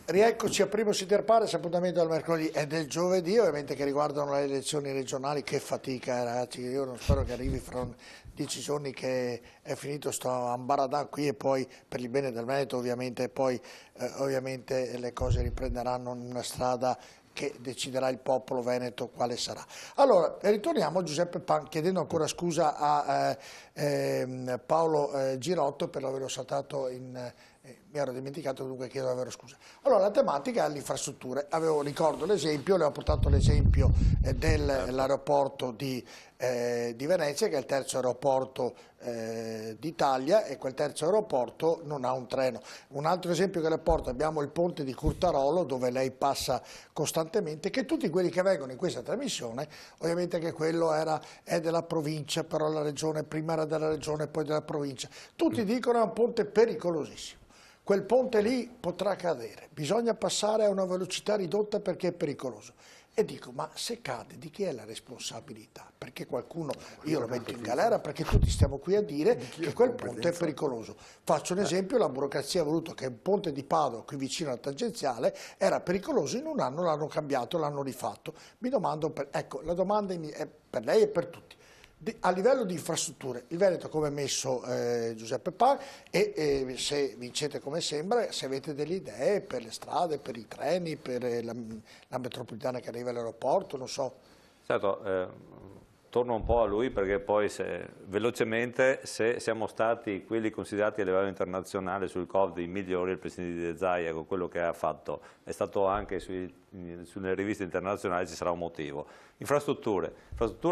Rieccoci a Primo Inter Pares, appuntamento del mercoledì e del giovedì, ovviamente che riguardano le elezioni regionali. Che fatica, ragazzi, io non spero che arrivi fra 10 giorni che è finito sto ambaradà qui e poi per il bene del Veneto ovviamente, poi ovviamente le cose riprenderanno in una strada che deciderà il popolo veneto quale sarà. Allora, ritorniamo a Giuseppe Pan chiedendo ancora scusa a Paolo Girotto per l'averlo saltato mi ero dimenticato, dunque chiedo davvero scusa. Allora, la tematica è l'infrastrutture. Ricordo l'esempio, le ho portato l'esempio dell'aeroporto di Venezia, che è il terzo aeroporto d'Italia, e quel terzo aeroporto non ha un treno. Un altro esempio che le porto, abbiamo il ponte di Curtarolo, dove lei passa costantemente, che tutti quelli che vengono in questa trasmissione, ovviamente che quello è della provincia, però la regione, prima era della regione, poi della provincia. Tutti dicono è un ponte pericolosissimo. Quel ponte lì potrà cadere, bisogna passare a una velocità ridotta perché è pericoloso. E dico, ma se cade di chi è la responsabilità? Perché qualcuno, io lo metto in galera perché tutti stiamo qui a dire che quel ponte è pericoloso. Faccio un esempio, la burocrazia ha voluto che un ponte di Padova qui vicino al tangenziale era pericoloso, in un anno l'hanno cambiato, l'hanno rifatto. Mi domando, ecco, la domanda è per lei e per tutti. A livello di infrastrutture, il Veneto come è messo Giuseppe Pan e se vincete come sembra, se avete delle idee per le strade, per i treni, per la metropolitana che arriva all'aeroporto, non so. Certo, torno un po' a lui perché poi velocemente se siamo stati quelli considerati a livello internazionale sul Covid i migliori, il Presidente di Zaia con quello che ha fatto è stato anche sulle riviste internazionali, ci sarà un motivo. Infrastrutture,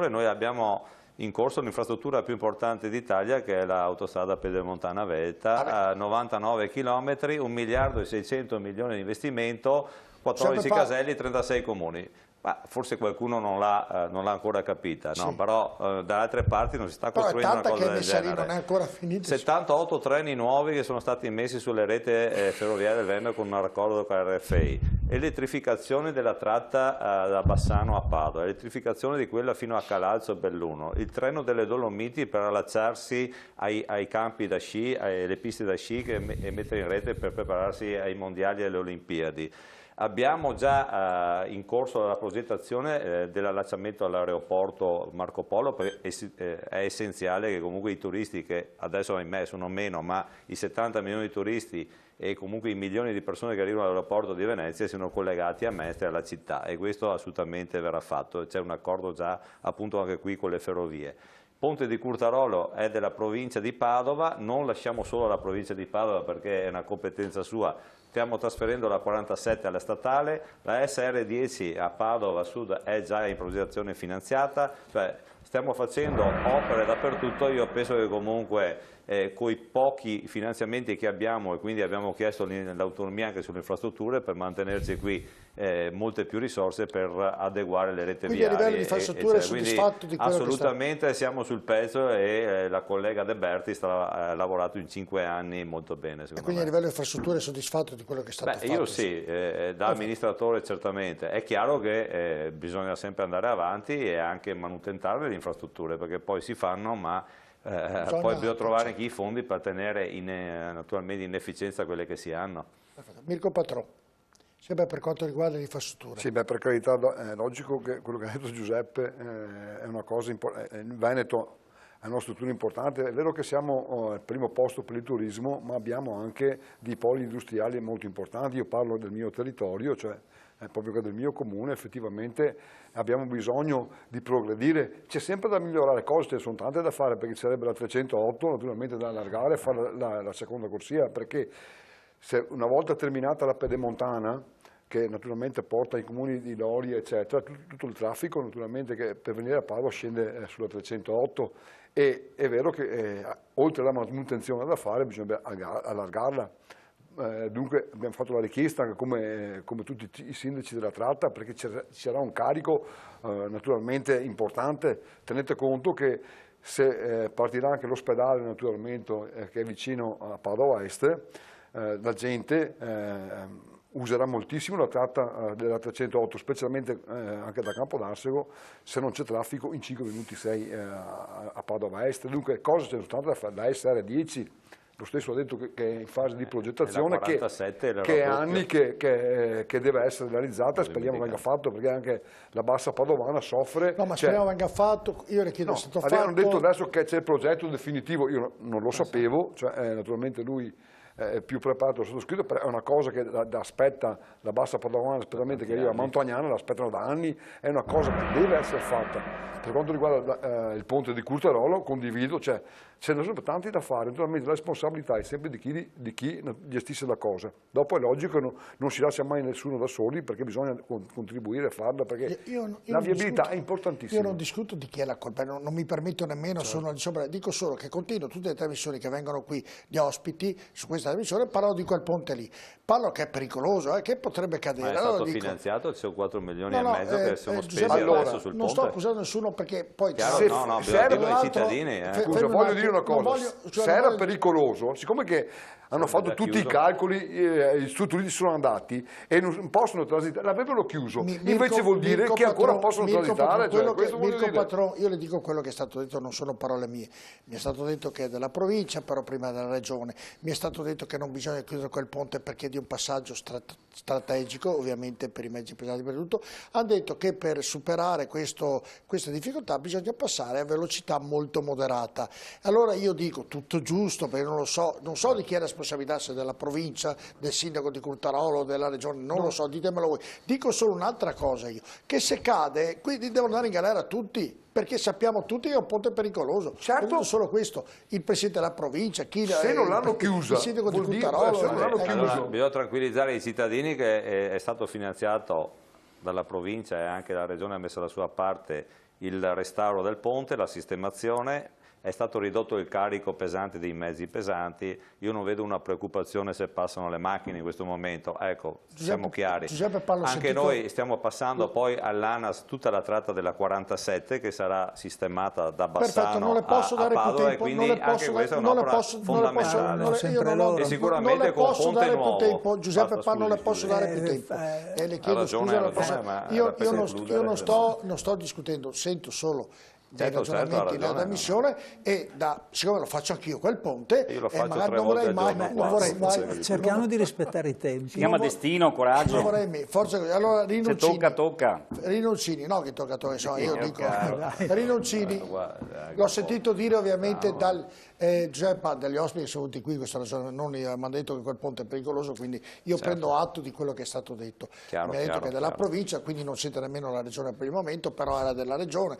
noi abbiamo in corso l'infrastruttura più importante d'Italia che è l'autostrada Pedemontana Velta, 99 km, 1 miliardo e 600 milioni di investimento, 14 caselli, 36 comuni. Ma forse qualcuno non l'ha ancora capita, no? Sì. Però da altre parti non si sta costruendo una cosa del genere. Non è ancora finito. 78 treni nuovi che sono stati immessi sulle rete ferroviarie del Veneto con un accordo con la RFI, elettrificazione della tratta da Bassano a Padova, elettrificazione di quella fino a Calalzo e Belluno, il treno delle Dolomiti per allacciarsi ai campi da sci, alle piste da sci e mettere in rete per prepararsi ai mondiali e alle Olimpiadi. Abbiamo già in corso la progettazione dell'allacciamento all'aeroporto Marco Polo, perché è essenziale che comunque i turisti, che adesso ahimè sono meno, ma i 70 milioni di turisti e comunque i milioni di persone che arrivano all'aeroporto di Venezia siano collegati a Mestre e alla città, e questo assolutamente verrà fatto, c'è un accordo già appunto anche qui con le ferrovie. Ponte di Curtarolo è della provincia di Padova, non lasciamo solo la provincia di Padova perché è una competenza sua, stiamo trasferendo la 47 alla statale, la SR10 a Padova Sud è già in progettazione finanziata, cioè stiamo facendo opere dappertutto. Io penso che comunque con i pochi finanziamenti che abbiamo, e quindi abbiamo chiesto l'autonomia anche sulle infrastrutture per mantenerci qui molte più risorse per adeguare le rete viarie. Quindi a livello di infrastrutture è soddisfatto di quello assolutamente siamo sul pezzo e la collega De Berti ha lavorato in 5 anni molto bene. E quindi a livello di infrastrutture è soddisfatto di quello che è stato fatto? Io sì, da amministratore certamente. È chiaro che bisogna sempre andare avanti e anche manutentare le infrastrutture, perché poi si fanno, ma poi bisogna trovare anche i fondi per tenere naturalmente in efficienza quelle che si hanno. Perfetto. Mirko Patrò, sempre per quanto riguarda le infrastrutture. Sì, per carità, è logico che quello che ha detto Giuseppe è una cosa importante. Il Veneto è una struttura importante, è vero che siamo al primo posto per il turismo, ma abbiamo anche dei poli industriali molto importanti. Io parlo del mio territorio, cioè proprio del mio comune. Effettivamente abbiamo bisogno di progredire, c'è sempre da migliorare cose, ce ne sono tante da fare, perché ci sarebbe la 308 naturalmente da allargare e fare la seconda corsia, perché se una volta terminata la Pedemontana, che naturalmente porta i comuni di Lori eccetera, tutto il traffico naturalmente che per venire a Padova scende sulla 308, e è vero che oltre alla manutenzione da fare bisogna allargarla. Dunque abbiamo fatto la richiesta come tutti i sindaci della tratta, perché ci sarà un carico naturalmente importante. Tenete conto che se partirà anche l'ospedale naturalmente che è vicino a Padova Est, la gente userà moltissimo la tratta della 308, specialmente anche da Campodarsego. Se non c'è traffico in 5 minuti sei a Padova Est. Dunque cose ce ne sono tante da fare, la SR10 lo stesso ha detto che è in fase di progettazione, la 47 che è anni che deve essere realizzata, e speriamo venga fatto, perché anche la Bassa Padovana soffre. No, ma speriamo venga fatto, io le chiedo, è stato fatto. Hanno detto adesso che c'è il progetto definitivo, io non lo sapevo, cioè, naturalmente lui è più preparato sottoscritto, però è una cosa che aspetta la Bassa Padovana, aspettamente che arriva a Montagnana, l'aspettano da anni, è una cosa che deve essere fatta. Per quanto riguarda il ponte di Curtarolo, condivido, ce ne sono tanti da fare, naturalmente la responsabilità è sempre di chi gestisce la cosa. Dopo è logico che non si lascia mai nessuno da soli, perché bisogna contribuire a farla, perché la viabilità è importantissima. Io non discuto di chi è la colpa, non mi permetto nemmeno, sono di sopra, dico solo che continuo tutte le trasmissioni che vengono qui, gli ospiti su questa trasmissione, parlo di quel ponte lì, parlo che è pericoloso, che potrebbe cadere. Ma è stato finanziato, ci sono 4 milioni e mezzo che sono spesi adesso sul ponte. Non sto accusando nessuno, perché poi no, bisogna dirlo ai cittadini. Scusa, voglio dire una cosa, se era pericoloso, siccome che hanno fatto tutti i calcoli, gli strutturiti sono andati e non possono transitare, l'avrebbero chiuso, invece vuol dire che ancora possono transitare. Io le dico quello che è stato detto, non sono parole mie, mi è stato detto che è della provincia, però prima della regione, mi è stato detto che non bisogna chiudere quel ponte perché è di un passaggio strategico, ovviamente per i mezzi pesanti, per tutto, hanno detto che per superare queste difficoltà bisogna passare a velocità molto moderata. Allora io dico tutto giusto, perché non so di chi è la responsabilità, se della provincia, del sindaco di Curtarolo, della regione, non lo so, ditemelo voi. Dico solo un'altra cosa io, che se cade, quindi devono andare in galera tutti, perché sappiamo tutti che è un ponte pericoloso. Certo. Non solo questo, il presidente della provincia, se non l'hanno chiusa, il sindaco di Curtarolo. Allora, bisogna tranquillizzare i cittadini che è stato finanziato dalla provincia e anche la regione ha messo la sua parte il restauro del ponte, la sistemazione. È stato ridotto il carico pesante dei mezzi pesanti, io non vedo una preoccupazione se passano le macchine in questo momento, ecco, siamo chiari. Anche noi stiamo passando poi all'ANAS tutta la tratta della 47 che sarà sistemata da Bassano a Padova e quindi anche questa è un'opera fondamentale. E sicuramente con ponte nuovo. Giuseppe Pallo non le posso dare più tempo. E le chiedo scusa, io non sto discutendo, sento solo dei ragionamenti nella missione e siccome lo faccio anch'io quel ponte, io lo faccio magari non vorrei mai cerchiamo di rispettare i tempi. Si chiama destino, coraggio. Non vorrei mai, forse allora Rinuncini. Se tocca, tocca. Rinuncini, no che tocca, insomma, io dico Rinuncini. L'ho sentito dire ovviamente Giuseppe, dagli ospiti che sono venuti qui, questa ragione non mi hanno detto che quel ponte è pericoloso, quindi io prendo atto di quello che è stato detto. Mi ha detto che è della provincia, quindi non siete nemmeno la regione per il momento, però era della regione.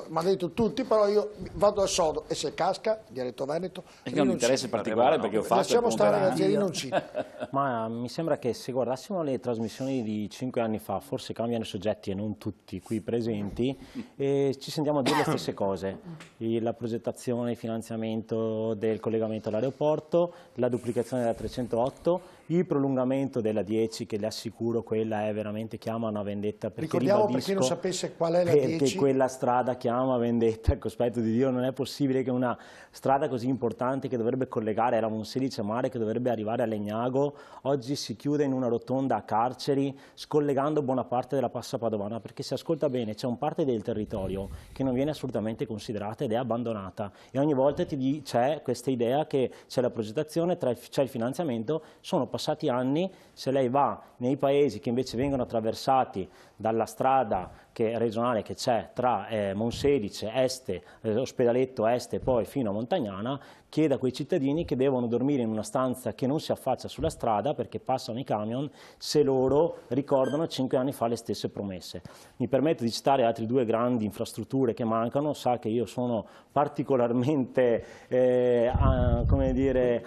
Mi hanno detto tutti, però io vado al sodo e se casca, dialetto veneto, è un interesse particolare perché ho fatto. Lasciamo stare ragazzi, Rinuncini. Ma mi sembra che se guardassimo le trasmissioni di 5 anni fa, forse cambiano i soggetti e non tutti qui presenti, e ci sentiamo dire le stesse cose, la progettazione, il finanziamento del collegamento all'aeroporto, la duplicazione della 308, il prolungamento della 10, che le assicuro quella è veramente chiama una vendetta, perché ricordiamo per chi non sapesse qual è la 10, perché quella strada chiama vendetta, al cospetto di Dio. Non è possibile che una strada così importante che dovrebbe collegare la Monselice a Mare, che dovrebbe arrivare a Legnago, oggi si chiude in una rotonda a Carceri, scollegando buona parte della Bassa Padovana, perché se ascolta bene c'è un parte del territorio che non viene assolutamente considerata ed è abbandonata, e ogni volta c'è questa idea che c'è la progettazione, c'è il finanziamento. Sono passati anni, se lei va nei paesi che invece vengono attraversati dalla strada regionale che c'è tra Monselice, Este, Ospedaletto, Este e poi fino a Montagnana, chiede a quei cittadini che devono dormire in una stanza che non si affaccia sulla strada perché passano i camion, se loro ricordano 5 anni fa le stesse promesse. Mi permetto di citare altre 2 grandi infrastrutture che mancano. Sa che io sono particolarmente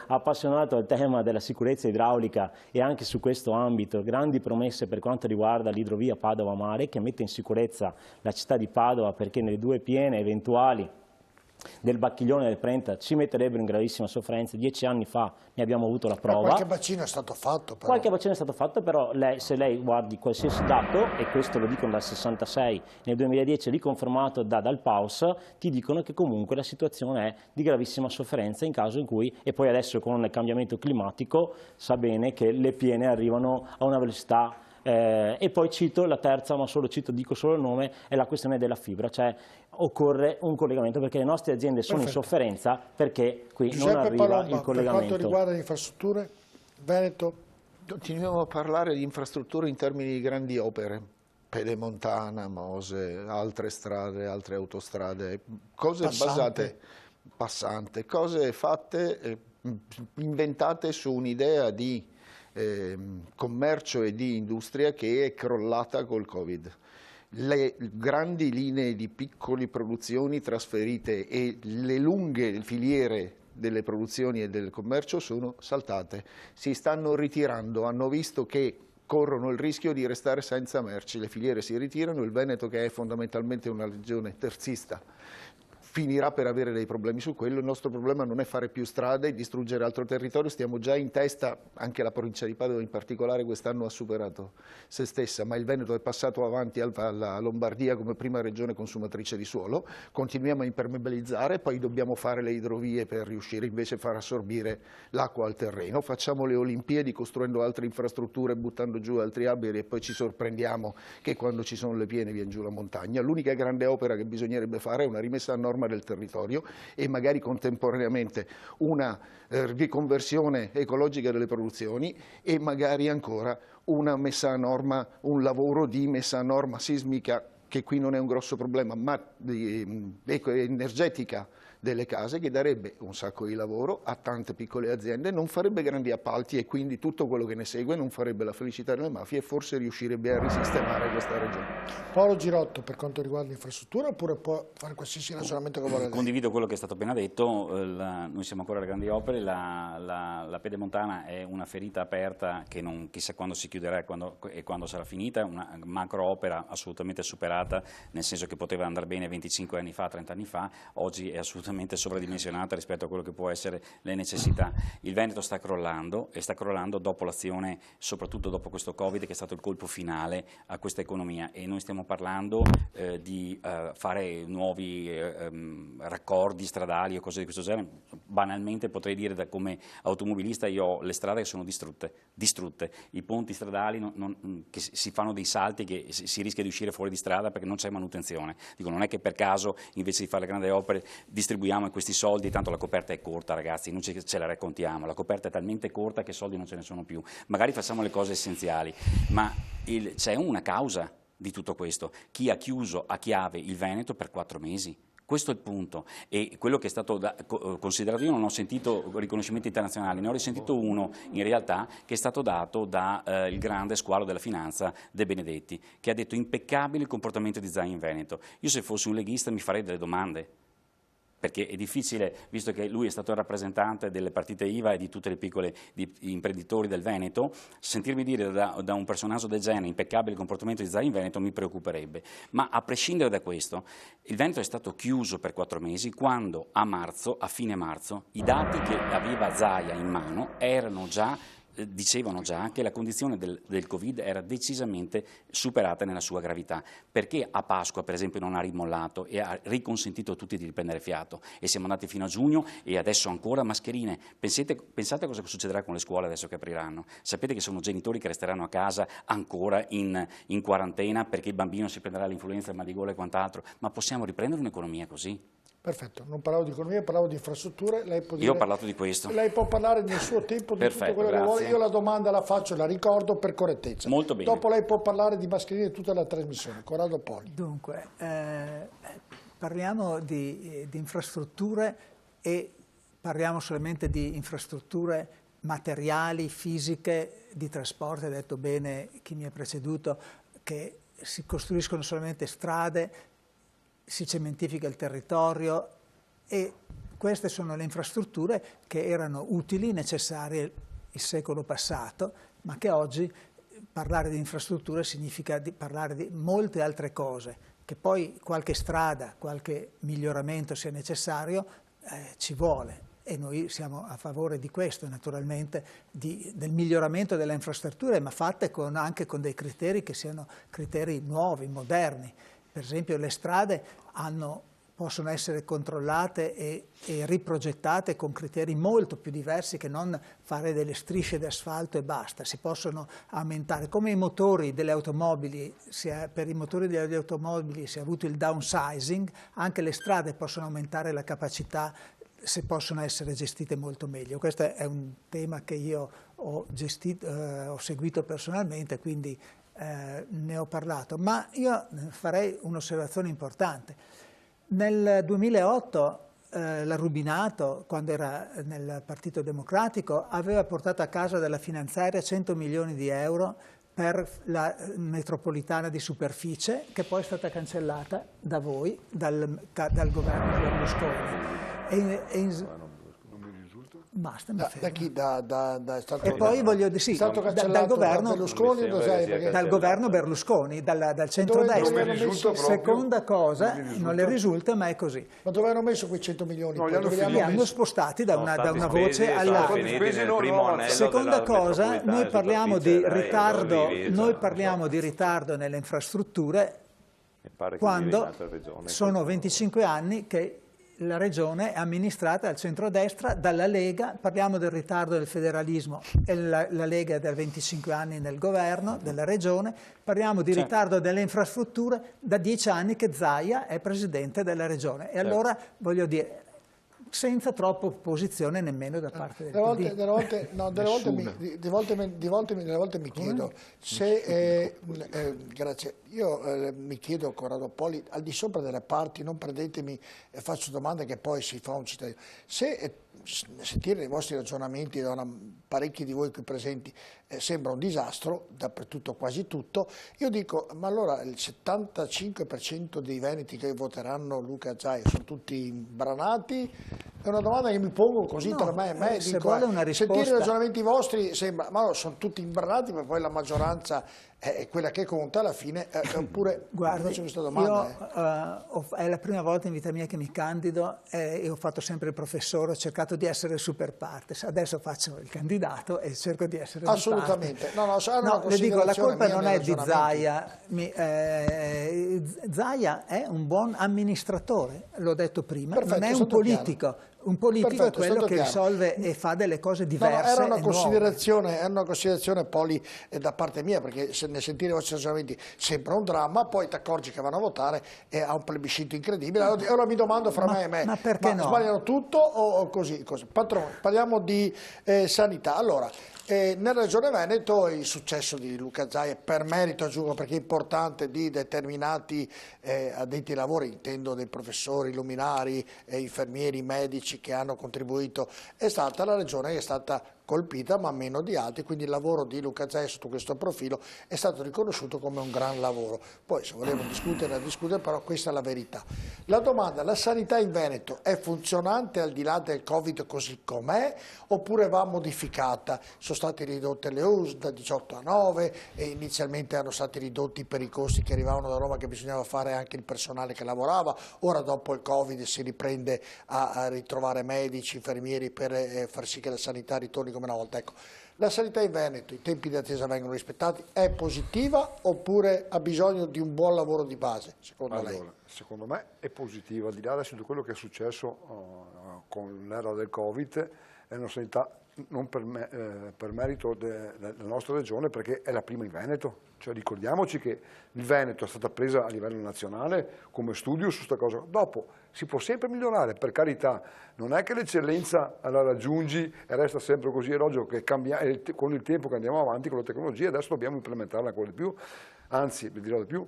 appassionato al tema della sicurezza idraulica, e anche su questo ambito grandi promesse per quanto riguarda l'idrovia Padova-Mare, che mette in sicurezza la città di Padova, perché nelle 2 piene eventuali del Bacchiglione e del Prenta ci metterebbero in gravissima sofferenza. 10 anni fa ne abbiamo avuto la prova. Qualche bacino è stato fatto. Però. Qualche bacino è stato fatto, però se lei guardi qualsiasi dato, e questo lo dicono dal 66, nel 2010 riconfermato dal PAUS, ti dicono che comunque la situazione è di gravissima sofferenza in caso in cui, e poi adesso con il cambiamento climatico sa bene che le piene arrivano a una velocità E poi cito la terza, ma dico solo il nome, è la questione della fibra, cioè occorre un collegamento perché le nostre aziende sono in sofferenza perché qui Giuseppe non arriva Palomba, il collegamento. per quanto riguarda le infrastrutture, Veneto? Continuiamo a parlare di infrastrutture in termini di grandi opere, Pedemontana, Mose, altre strade, altre autostrade, cose passante, cose fatte, inventate su un'idea di commercio e di industria che è crollata col Covid. Le grandi linee di piccole produzioni trasferite e le lunghe filiere delle produzioni e del commercio sono saltate, si stanno ritirando, hanno visto che corrono il rischio di restare senza merci, le filiere si ritirano, il Veneto, che è fondamentalmente una regione terzista, finirà per avere dei problemi su quello. Il nostro problema non è fare più strade e distruggere altro territorio, stiamo già in testa, anche la provincia di Padova in particolare quest'anno ha superato se stessa, ma il Veneto è passato avanti alla Lombardia come prima regione consumatrice di suolo, continuiamo a impermeabilizzare, poi dobbiamo fare le idrovie per riuscire invece a far assorbire l'acqua al terreno, facciamo le Olimpiadi costruendo altre infrastrutture, buttando giù altri alberi e poi ci sorprendiamo che quando ci sono le piene viene giù la montagna. L'unica grande opera che bisognerebbe fare è una rimessa a norma del territorio e magari contemporaneamente una riconversione ecologica delle produzioni e magari ancora una messa a norma, un lavoro di messa a norma sismica, che qui non è un grosso problema, ma energetica delle case, che darebbe un sacco di lavoro a tante piccole aziende, non farebbe grandi appalti e quindi tutto quello che ne segue non farebbe la felicità delle mafie e forse riuscirebbe a risistemare questa regione. Paolo Girotto, per quanto riguarda l'infrastruttura, oppure può fare qualsiasi ragionamento che vuole? Condivido quello che è stato appena detto, noi siamo ancora alle grandi opere, la Pedemontana è una ferita aperta che non chissà quando si chiuderà e quando sarà finita, è una macro opera assolutamente superata, nel senso che poteva andare bene 25 anni fa, 30 anni fa, oggi è assolutamente sovradimensionata rispetto a quello che può essere le necessità. Il Veneto sta crollando e sta crollando dopo l'azione, soprattutto dopo questo Covid che è stato il colpo finale a questa economia, e noi stiamo parlando di fare nuovi raccordi stradali o cose di questo genere. Banalmente potrei dire, come automobilista, io ho le strade che sono distrutte, i ponti stradali che si fanno dei salti che si rischia di uscire fuori di strada perché non c'è manutenzione. Dico, non è che per caso invece di fare le grandi opere distribuiamo questi soldi, tanto la coperta è corta, ragazzi, non ce la raccontiamo, la coperta è talmente corta che soldi non ce ne sono più, magari facciamo le cose essenziali, ma c'è una causa di tutto questo: chi ha chiuso a chiave il Veneto per 4 mesi. Questo è il punto, e quello che è stato considerato, io non ho sentito riconoscimenti internazionali, ne ho risentito uno in realtà che è stato dato dal grande squalo della finanza De Benedetti, che ha detto impeccabile il comportamento di Zaia in Veneto. Io se fossi un leghista mi farei delle domande, perché è difficile, visto che lui è stato il rappresentante delle partite IVA e di tutte le piccole imprenditori del Veneto, sentirmi dire da un personaggio del genere impeccabile il comportamento di Zaia in Veneto mi preoccuperebbe. Ma a prescindere da questo, il Veneto è stato chiuso per 4 mesi quando a fine marzo, i dati che aveva Zaia in mano dicevano già che la condizione del Covid era decisamente superata nella sua gravità, perché a Pasqua per esempio non ha rimollato e ha riconsentito a tutti di riprendere fiato, e siamo andati fino a giugno e adesso ancora mascherine. Pensate a cosa succederà con le scuole adesso che apriranno. Sapete che sono genitori che resteranno a casa ancora in quarantena perché il bambino si prenderà l'influenza, il mal di gola e quant'altro, ma possiamo riprendere un'economia così? Perfetto, non parlavo di economia, parlavo di infrastrutture. Io ho parlato di questo. Lei può parlare nel suo tempo di Perfetto, tutto quello grazie. che vuole. Io la domanda la faccio e la ricordo per correttezza. Molto bene. Dopo lei può parlare di mascherine tutta la trasmissione. Corrado Poli. Dunque, parliamo di infrastrutture e parliamo solamente di infrastrutture materiali, fisiche, di trasporto. Ha detto bene chi mi ha preceduto che si costruiscono solamente strade, si cementifica il territorio, e queste sono le infrastrutture che erano utili, necessarie il secolo passato, ma che oggi parlare di infrastrutture significa parlare di molte altre cose, che poi qualche strada, qualche miglioramento sia necessario, ci vuole. E noi siamo a favore di questo, naturalmente, del miglioramento delle infrastrutture, ma fatte anche con dei criteri che siano criteri nuovi, moderni. Per esempio le strade hanno possono essere controllate e riprogettate con criteri molto più diversi che non fare delle strisce d'asfalto e basta. Si possono aumentare, come i motori delle automobili, per i motori delle automobili si è avuto il downsizing, anche le strade possono aumentare la capacità se possono essere gestite molto meglio. Questo è un tema che io ho seguito personalmente, quindi ne ho parlato, ma io farei un'osservazione importante. Nel 2008 la Rubinato, quando era nel Partito Democratico, aveva portato a casa dalla finanziaria 100 milioni di euro per la metropolitana di superficie, che poi è stata cancellata da voi, dal governo Berlusconi. Basta, da chi? E poi voglio dire, sì, dal governo Berlusconi, dal governo Berlusconi, dal centrodestra. Seconda cosa, non le risulta, ma è così. Ma dove hanno messo quei 100 milioni? No, li hanno spostati da una voce all'altra. Seconda cosa, noi parliamo di ritardo nelle infrastrutture quando sono 25 anni che la regione è amministrata dal centrodestra, dalla Lega. Parliamo del ritardo del federalismo e la Lega è da 25 anni nel governo della regione. Parliamo di ritardo delle infrastrutture da 10 anni che Zaia è presidente della regione. E allora, voglio dire, senza troppa opposizione nemmeno da parte del PD. Delle volte mi chiedo se, grazie, io mi chiedo, Corrado Poli, al di sopra delle parti, non prendetemi e faccio domande che poi si fa un cittadino, se sentire i vostri ragionamenti da parecchi di voi qui presenti sembra un disastro, dappertutto quasi tutto, io dico, ma allora il 75% dei veneti che voteranno Luca Zaia sono tutti imbranati? È una domanda che mi pongo così tra me e me, se dico, vuole una risposta... sentire i ragionamenti vostri sembra, ma no, sono tutti imbranati, ma poi la maggioranza è quella che conta alla fine, oppure faccio questa domanda. È la prima volta in vita mia che mi candido e ho fatto sempre il professore, ho cercato di essere super partes, adesso faccio il candidato e cerco di essere assolutamente. Le dico, la colpa non è di Zaia, Zaia è un buon amministratore, l'ho detto prima, non è un politico. Un politico è quello che risolve e fa delle cose diverse. Era una considerazione Poli da parte mia, perché nel sentire i vostri ragionamenti sembra un dramma, poi ti accorgi che vanno a votare e ha un plebiscito incredibile. Allora mi domando fra me e me, ma perché no? Sbagliano tutto o così? Patrone, parliamo di sanità. Allora, nella Regione Veneto il successo di Luca Zaia, per merito aggiungo, perché è importante, di determinati addetti ai lavori, intendo dei professori, luminari, infermieri, medici che hanno contribuito, è stata la Regione che è stata colpita, ma meno di altri, quindi il lavoro di Luca Zaia sotto questo profilo è stato riconosciuto come un gran lavoro. Poi se volevo discutere, però questa è la verità. La domanda, la sanità in Veneto è funzionante al di là del Covid così com'è, oppure va modificata? Sono state ridotte le US da 18 a 9 e inizialmente erano stati ridotti per i costi che arrivavano da Roma, che bisognava fare anche il personale che lavorava, ora dopo il Covid si riprende a ritrovare medici, infermieri per far sì che la sanità ritorni come una volta. Ecco, la sanità in Veneto, i tempi di attesa vengono rispettati, è positiva oppure ha bisogno di un buon lavoro di base, secondo lei? Secondo me è positiva, al di là adesso di quello che è successo con l'era del Covid, è una sanità non per merito della nostra regione, perché è la prima in Veneto. Cioè, ricordiamoci che il Veneto è stata presa a livello nazionale come studio su questa cosa. Dopo si può sempre migliorare, per carità, non è che l'eccellenza la raggiungi e resta sempre così, è logico che con il tempo che andiamo avanti con la tecnologia, adesso dobbiamo implementarla ancora di più, anzi, vi dirò di più,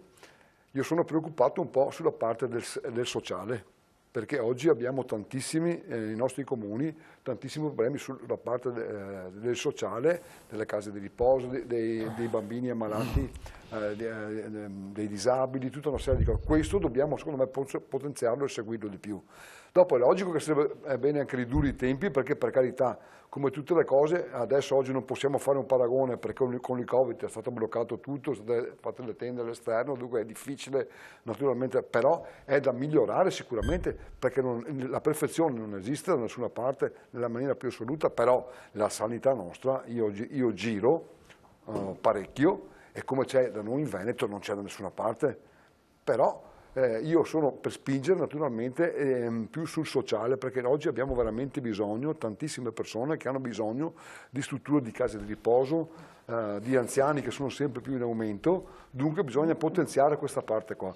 io sono preoccupato un po' sulla parte del sociale, perché oggi abbiamo tantissimi, nei nostri comuni, tantissimi problemi sulla parte del sociale, delle case di riposo, dei bambini ammalati, dei disabili, tutta una serie di cose. Questo dobbiamo, secondo me, potenziarlo e seguirlo di più. Dopo è logico che è bene anche ridurre i tempi, perché per carità, come tutte le cose, adesso oggi non possiamo fare un paragone, perché con il Covid è stato bloccato tutto, sono state fatte le tende all'esterno, dunque è difficile naturalmente, però è da migliorare sicuramente, perché la perfezione non esiste da nessuna parte nella maniera più assoluta, però la sanità nostra, io giro parecchio, e come c'è da noi in Veneto non c'è da nessuna parte, però io sono per spingere naturalmente più sul sociale, perché oggi abbiamo veramente bisogno, tantissime persone che hanno bisogno di strutture di case di riposo, di anziani che sono sempre più in aumento, dunque bisogna potenziare questa parte qua.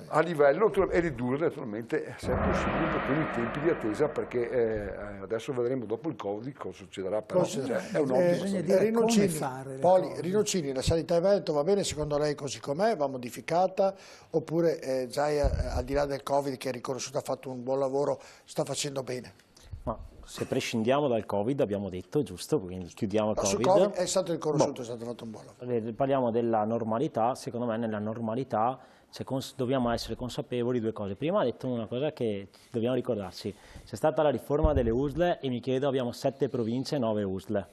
A livello e ridurre naturalmente, se è possibile, un pochino i tempi di attesa, perché adesso vedremo dopo il Covid cosa succederà. Però è un Rinuccini, la sanità in Veneto va bene secondo lei così com'è, va modificata, oppure già al di là del Covid, che è riconosciuto, ha fatto un buon lavoro, sta facendo bene? Ma se prescindiamo dal Covid, abbiamo detto, giusto, quindi chiudiamo il Covid. Sul Covid è stato riconosciuto, è stato fatto un buon lavoro. Parliamo della normalità, secondo me nella normalità dobbiamo essere consapevoli di due cose. Prima ha detto una cosa che dobbiamo ricordarci: c'è stata la riforma delle USL e mi chiedo, abbiamo 7 province e 9 USL.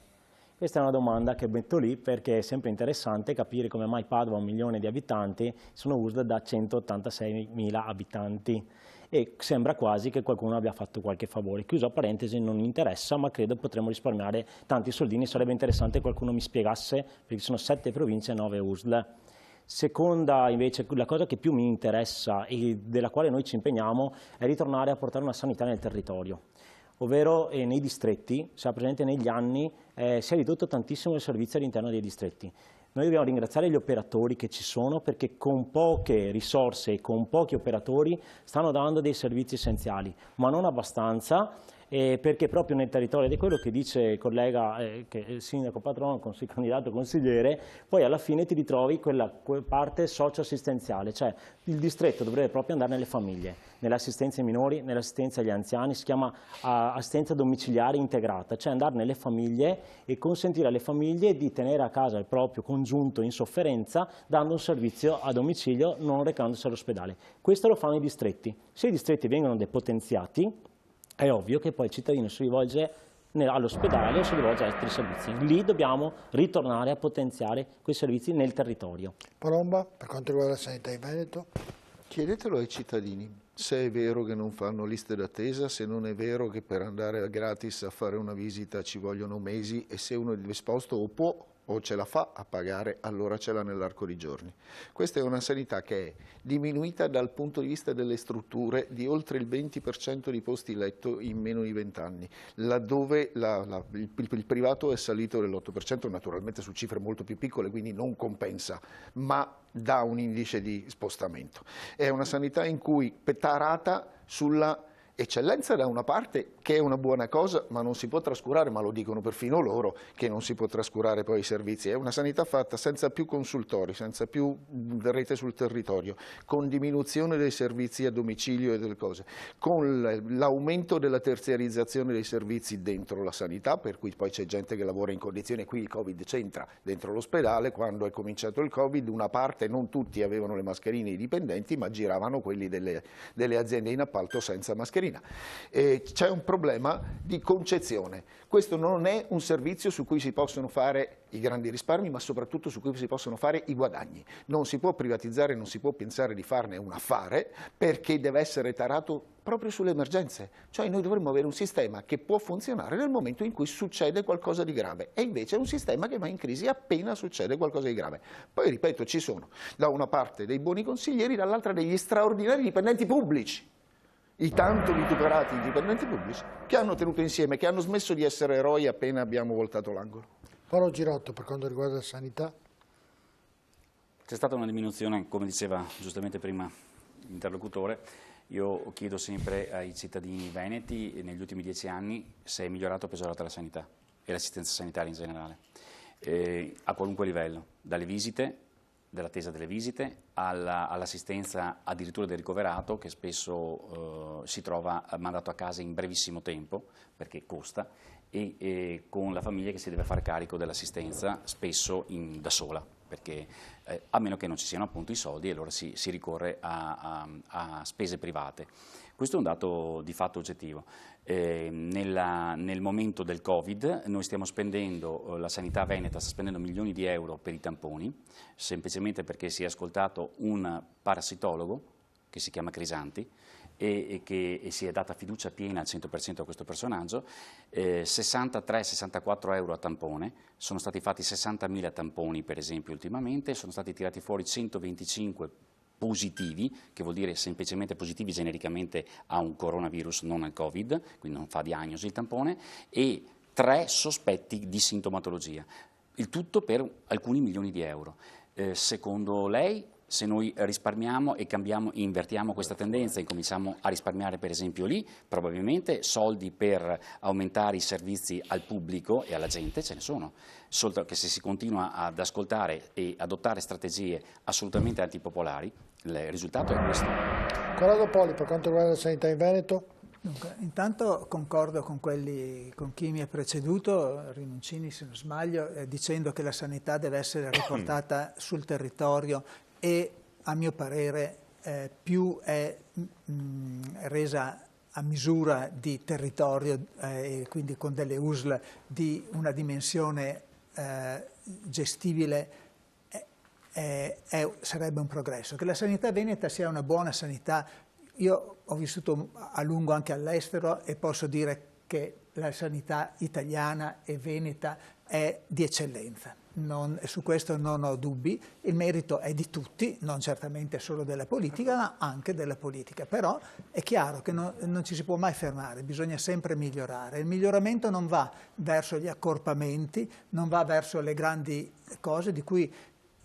Questa è una domanda che metto lì perché è sempre interessante capire come mai Padova ha 1 milione di abitanti, sono USL da 186.000 abitanti e sembra quasi che qualcuno abbia fatto qualche favore. Chiuso a parentesi, non interessa, ma credo potremmo risparmiare tanti soldini, sarebbe interessante che qualcuno mi spiegasse, perché sono 7 province e 9 USL. Seconda, invece, la cosa che più mi interessa e della quale noi ci impegniamo è ritornare a portare una sanità nel territorio, ovvero nei distretti. Si è presente negli anni, si è ridotto tantissimo il servizio all'interno dei distretti. Noi dobbiamo ringraziare gli operatori che ci sono, perché con poche risorse e con pochi operatori stanno dando dei servizi essenziali, ma non abbastanza. Perché proprio nel territorio, ed è quello che dice il collega che è il sindaco patrono, candidato consigliere, poi alla fine ti ritrovi quella parte socio-assistenziale, cioè il distretto dovrebbe proprio andare nelle famiglie, nell'assistenza ai minori, nell'assistenza agli anziani, si chiama assistenza domiciliare integrata, cioè andare nelle famiglie e consentire alle famiglie di tenere a casa il proprio congiunto in sofferenza dando un servizio a domicilio, non recandosi all'ospedale. Questo lo fanno i distretti. Se i distretti vengono depotenziati, è ovvio che poi il cittadino si rivolge all'ospedale o si rivolge a altri servizi. Lì dobbiamo ritornare a potenziare quei servizi nel territorio. Palomba, per quanto riguarda la sanità in Veneto? Chiedetelo ai cittadini, se è vero che non fanno liste d'attesa, se non è vero che per andare gratis a fare una visita ci vogliono mesi, e se uno è disposto o può o ce la fa a pagare, allora ce l'ha nell'arco di giorni. Questa è una sanità che è diminuita dal punto di vista delle strutture di oltre il 20% di posti letto in meno di 20 anni, laddove il privato è salito dell'8%, naturalmente su cifre molto più piccole, quindi non compensa, ma dà un indice di spostamento. È una sanità in cui tarata sulla eccellenza da una parte, che è una buona cosa, ma non si può trascurare, ma lo dicono perfino loro, che non si può trascurare poi i servizi. È una sanità fatta senza più consultori, senza più rete sul territorio, con diminuzione dei servizi a domicilio e delle cose, con l'aumento della terziarizzazione dei servizi dentro la sanità, per cui poi c'è gente che lavora in condizioni, qui il Covid c'entra dentro l'ospedale. Quando è cominciato il Covid, una parte, non tutti avevano le mascherine, i dipendenti, ma giravano quelli delle aziende in appalto senza mascherine. C'è un problema di concezione. Questo non è un servizio su cui si possono fare i grandi risparmi, ma soprattutto su cui si possono fare i guadagni. Non si può privatizzare, non si può pensare di farne un affare, perché deve essere tarato proprio sulle emergenze. Cioè noi dovremmo avere un sistema che può funzionare nel momento in cui succede qualcosa di grave, e invece è un sistema che va in crisi appena succede qualcosa di grave. Poi ripeto, ci sono da una parte dei buoni consiglieri, dall'altra degli straordinari dipendenti pubblici, i tanto vituperati dipendenti pubblici, che hanno tenuto insieme, che hanno smesso di essere eroi appena abbiamo voltato l'angolo. Paolo Girotto, per quanto riguarda la sanità? C'è stata una diminuzione, come diceva giustamente prima l'interlocutore. Io chiedo sempre ai cittadini veneti, negli ultimi 10 anni, se è migliorata o peggiorata la sanità e l'assistenza sanitaria in generale, a qualunque livello, dalle visite, dell'attesa delle visite, all'assistenza addirittura del ricoverato, che spesso si trova mandato a casa in brevissimo tempo, perché costa, e con la famiglia che si deve fare carico dell'assistenza, spesso da sola, perché a meno che non ci siano appunto i soldi, allora si ricorre a spese private. Questo è un dato di fatto oggettivo. Nel momento del Covid noi stiamo spendendo, la sanità veneta sta spendendo milioni di euro per i tamponi, semplicemente perché si è ascoltato un parassitologo che si chiama Crisanti e si è data fiducia piena al 100% a questo personaggio. 63-64 euro a tampone, sono stati fatti 60.000 tamponi per esempio ultimamente, sono stati tirati fuori 125 positivi, che vuol dire semplicemente positivi genericamente a un coronavirus, non al Covid, quindi non fa diagnosi il tampone, e 3 sospetti di sintomatologia. Il tutto per alcuni milioni di euro. Secondo lei, se noi risparmiamo e invertiamo questa tendenza, incominciamo a risparmiare per esempio lì, probabilmente soldi per aumentare i servizi al pubblico e alla gente ce ne sono, solo che se si continua ad ascoltare e adottare strategie assolutamente antipopolari, il risultato è questo. Corrado Poli, per quanto riguarda la sanità in Veneto? Dunque, intanto concordo con chi mi ha preceduto, Rinuncini se non sbaglio, dicendo che la sanità deve essere riportata sul territorio e a mio parere più è resa a misura di territorio e quindi con delle USL di una dimensione gestibile sarebbe un progresso. Che la sanità veneta sia una buona sanità, io ho vissuto a lungo anche all'estero e posso dire che la sanità italiana e veneta è di eccellenza. Su questo non ho dubbi, il merito è di tutti, non certamente solo della politica, ma anche della politica. Però è chiaro che non ci si può mai fermare, bisogna sempre migliorare. Il miglioramento non va verso gli accorpamenti, non va verso le grandi cose di cui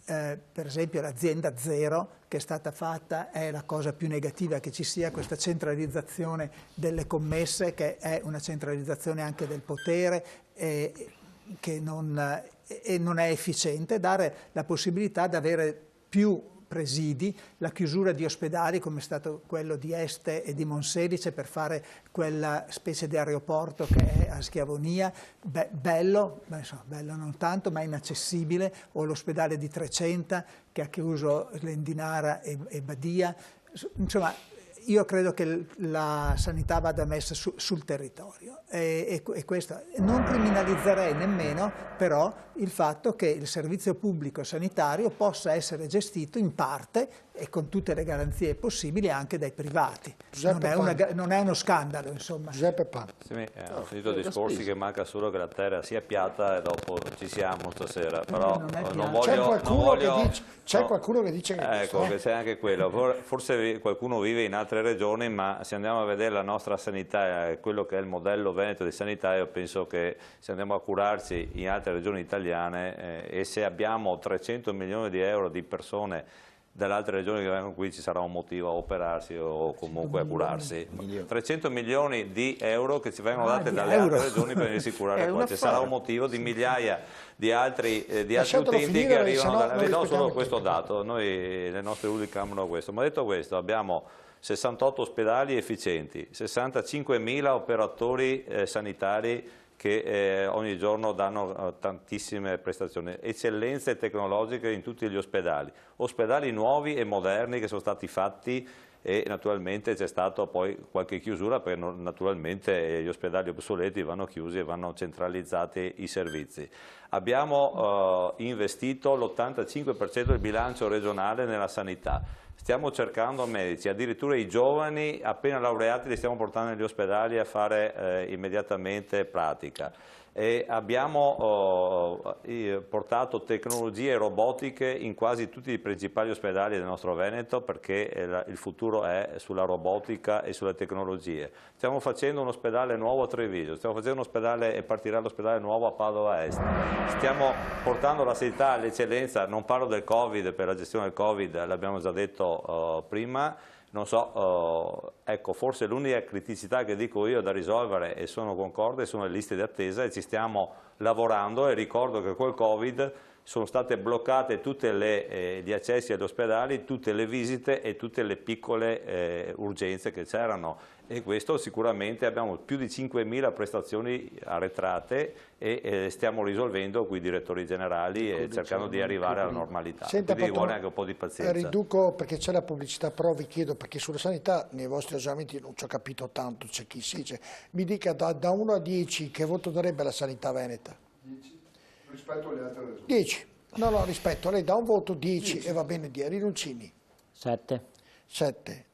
per esempio l'azienda zero che è stata fatta è la cosa più negativa che ci sia, questa centralizzazione delle commesse che è una centralizzazione anche del potere che non è efficiente, dare la possibilità di avere più presidi, la chiusura di ospedali come è stato quello di Este e di Monselice per fare quella specie di aeroporto che è a Schiavonia, bello non tanto ma inaccessibile, o l'ospedale di Trecenta che ha chiuso Lendinara e Badia, insomma io credo che la sanità vada messa sul territorio e questo. Non criminalizzerei nemmeno però il fatto che il servizio pubblico sanitario possa essere gestito in parte e con tutte le garanzie possibili anche dai privati. Non è uno scandalo, insomma. Giuseppe Pan. Sì, ho sentito discorsi che manca solo che la terra sia piatta e dopo ci siamo stasera, però non voglio... C'è qualcuno che dice che ecco, che c'è anche quello. Forse qualcuno vive in altre regioni, ma se andiamo a vedere la nostra sanità, quello che è il modello veneto di sanità, io penso che se andiamo a curarci in altre regioni italiane e se abbiamo 300 milioni di euro di persone dalle altre regioni che vengono qui, ci sarà un motivo a operarsi o comunque a curarsi. 300 milioni di euro che ci vengono date dalle altre regioni per venirsi a curare qua, ci sarà un motivo di migliaia di altri utenti che arrivano vedo solo questo dato, noi le nostre ULI cambiano questo, ma detto questo abbiamo 68 ospedali efficienti, 65.000 operatori sanitari che ogni giorno danno tantissime prestazioni, eccellenze tecnologiche in tutti gli ospedali nuovi e moderni che sono stati fatti e naturalmente c'è stata poi qualche chiusura perché naturalmente gli ospedali obsoleti vanno chiusi e vanno centralizzati i servizi. Abbiamo investito l'85% del bilancio regionale nella sanità. Stiamo cercando medici, addirittura i giovani appena laureati li stiamo portando negli ospedali a fare immediatamente pratica. E abbiamo portato tecnologie robotiche in quasi tutti i principali ospedali del nostro Veneto perché il futuro è sulla robotica e sulle tecnologie. Stiamo facendo un ospedale nuovo a Treviso, stiamo facendo un ospedale e partirà l'ospedale nuovo a Padova Est. Stiamo portando la sanità all'eccellenza, non parlo del Covid, per la gestione del Covid l'abbiamo già detto prima. Non so, ecco, forse l'unica criticità che dico io da risolvere, e sono concorde, sono le liste di attesa e ci stiamo lavorando e ricordo che col Covid sono state bloccate tutti gli accessi agli ospedali, tutte le visite e tutte le piccole urgenze che c'erano e questo sicuramente abbiamo più di 5.000 prestazioni arretrate e stiamo risolvendo qui i direttori generali e cercando di arrivare alla normalità. Senta, quindi vuole anche un po' di pazienza. Riduco perché c'è la pubblicità, però vi chiedo perché sulla sanità nei vostri ragionamenti non ci ho capito tanto, c'è chi si dice. Mi dica da 1 a 10 che voto darebbe la sanità veneta? 10. Rispetto alle altre regioni. 10. No, rispetto, lei dà un voto 10 e va bene 10. Rinuncini? 7. 7.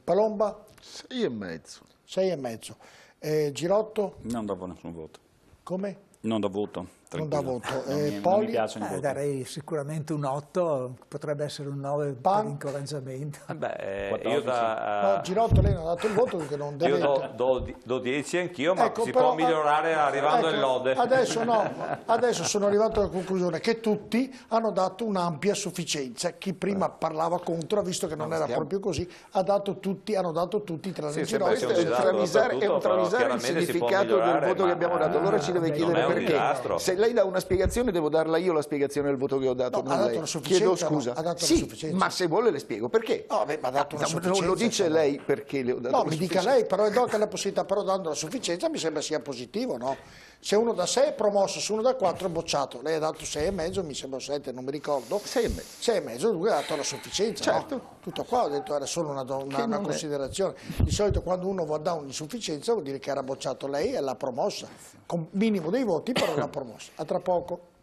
Palomba? 6,5. 6,5. Girotto? Non do nessun voto. Come? Non do voto. non dà tranquillo. voto. Non mi Poli? piacciono i voti. Darei sicuramente un 8, potrebbe essere un 9 per incoraggiamento. Beh, 14. io No, Girotto lei non ha dato il voto perché non deve... io do 10 anch'io, ma Ecco, si però, può migliorare arrivando ecco, in lode. Adesso no, adesso sono arrivato alla conclusione che tutti hanno dato un'ampia sufficienza. Chi prima parlava contro, ha visto che non era proprio così, hanno dato tutti tranne Sì, il sempre Girotto. Questo è un travisare, dappertutto, il però chiaramente si può significato del migliorare, voto che ma, abbiamo dato. Allora ci deve non chiedere è un perché. disastro. Se lei dà una spiegazione, devo darla io la spiegazione del voto che ho dato. No, non ha dato lei. una sufficienza, Chiedo no? scusa. Ha dato una Sì, sufficienza. ma se vuole le spiego perché. No, beh, ma ha dato una Non sufficienza. lo dice insomma. lei perché le ho dato No, la mi dica sufficienza. lei, però do che la possibilità, però dando la sufficienza mi sembra sia positivo, no? Se uno da 6 è promosso, se uno da 4 è bocciato. Lei ha dato 6,5, mi sembra 7, non mi ricordo. 6,5. 6,5, lui ha dato la sufficienza, Certo. no? Tutto qua, ho detto era solo una non è- considerazione. Di solito quando uno dà un'insufficienza vuol dire che era bocciato lei e l'ha promossa, con minimo dei voti però l'ha promossa. A tra poco.